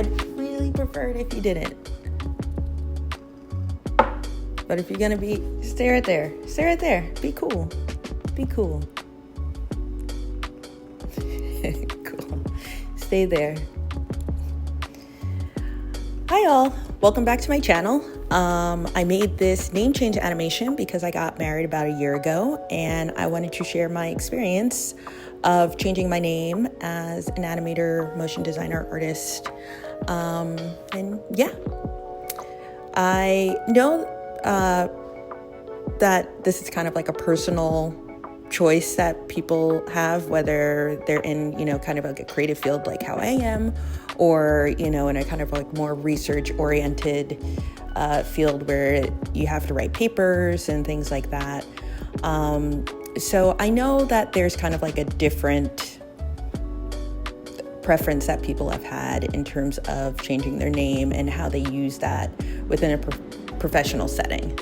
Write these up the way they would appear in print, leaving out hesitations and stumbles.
I'd really prefer it if you didn't. But if you're gonna stay right there. Stay right there. Be cool. Be cool. Cool. Stay there. Hi all. Welcome back to my channel. I made this name change animation because I got married about a year ago, and I wanted to share my experience of changing my name as an animator, motion designer, artist. And yeah, I know that this is kind of like a personal choice that people have, whether they're in, kind of like a creative field like how I am, or, in a kind of like more research oriented field where you have to write papers and things like that. So I know that there's kind of like a different preference that people have had in terms of changing their name and how they use that within a professional setting.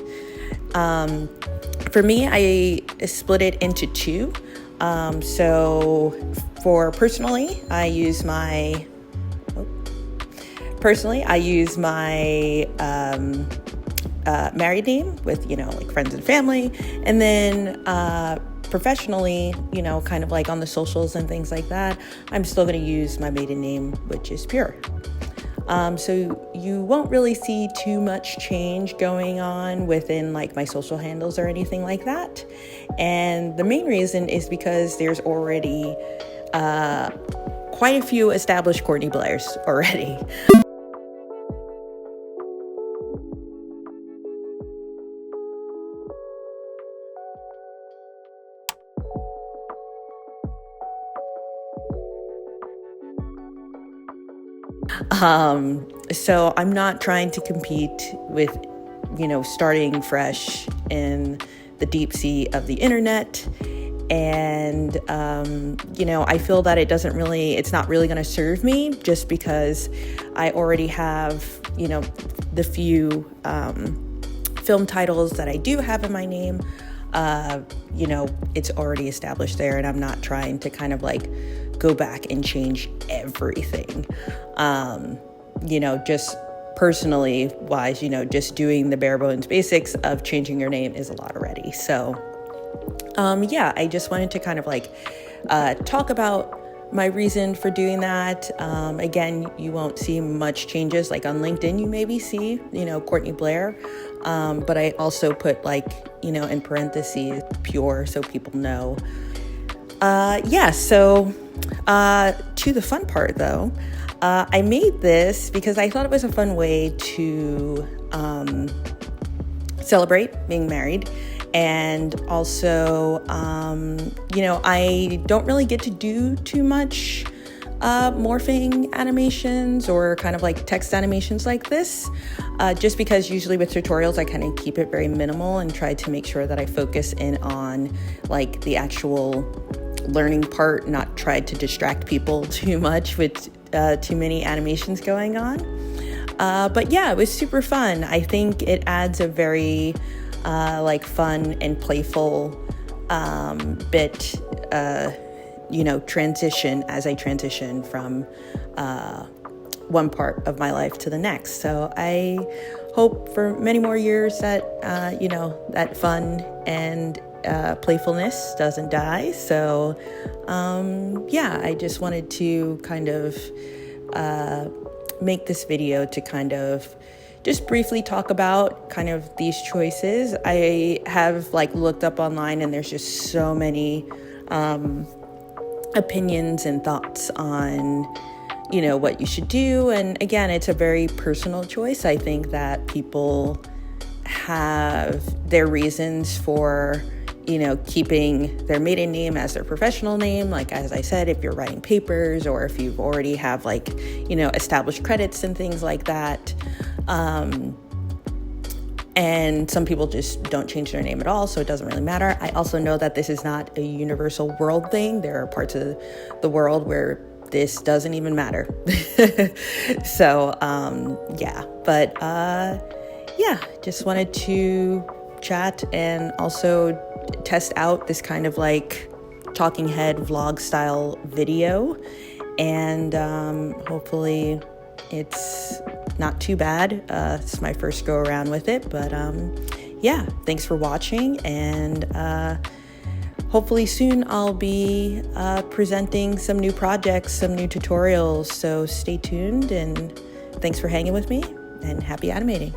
For me, I split it into two. So for personally, I use my married name with, like friends and family. And then professionally, kind of like on the socials and things like that, I'm still going to use my maiden name, which is Pure. So you won't really see too much change going on within like my social handles or anything like that. And the main reason is because there's already quite a few established Courtney Blairs already. So I'm not trying to compete with, starting fresh in the deep sea of the internet. And, I feel that it's not really going to serve me just because I already have, the few film titles that I do have in my name. It's already established there, and I'm not trying to kind of like go back and change everything. Just personally wise, just doing the bare bones basics of changing your name is a lot already. So, I just wanted to kind of like talk about my reason for doing that. Again, you won't see much changes. Like on LinkedIn, you maybe see, Courtney Blair. But I also put like, in parentheses, Pure, so people know. So to the fun part though, I made this because I thought it was a fun way to celebrate being married. And also, I don't really get to do too much morphing animations or kind of like text animations like this, just because usually with tutorials I kind of keep it very minimal and try to make sure that I focus in on like the actual learning part, not try to distract people too much with too many animations going on. But yeah, it was super fun. I think it adds a very like fun and playful bit, transition as I transition from one part of my life to the next. So I hope for many more years that, that fun and playfulness doesn't die. So, I just wanted to kind of make this video to kind of just briefly talk about kind of these choices. I have like looked up online, and there's just so many opinions and thoughts on, what you should do. And again, it's a very personal choice. I think that people have their reasons for, keeping their maiden name as their professional name. Like, as I said, if you're writing papers or if you already have like, established credits and things like that. And some people just don't change their name at all, so it doesn't really matter. I also know that this is not a universal world thing. There are parts of the world where this doesn't even matter. So, just wanted to chat and also test out this kind of like talking head vlog style video, and hopefully It's not too bad. It's my first go around with it, but yeah, thanks for watching, and hopefully soon I'll be presenting some new projects, some new tutorials, so stay tuned, and thanks for hanging with me, and happy animating.